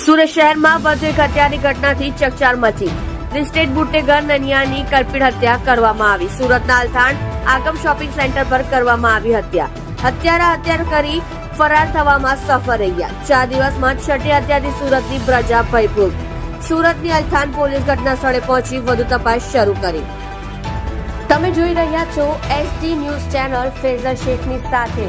સુરત શહેરમાં વધુ એક હત્યાની ઘટનાથી ચકચાર મચી. લિસ્ટેડ બુટેગર નનિયાની કરપીણ હત્યા કરવામાં આવી. સુરતના અલથાણ આગમ શોપિંગ સેન્ટર પર કરવામાં આવી હત્યા. હત્યારા હત્યા કરી ફરાર થવામાં સફળ રહ્યા. 4 દિવસમાં છઠ્ઠી હત્યાથી સુરતની પ્રજા ભયભીત. સુરતની અલથાણ પોલીસ ઘટના સ્થળે પહોંચી વધુ તપાસ શરૂ કરી. તમે જોઈ રહ્યા છો એસટી ન્યૂઝ ચેનલ. ફેઝર શેખની સાથે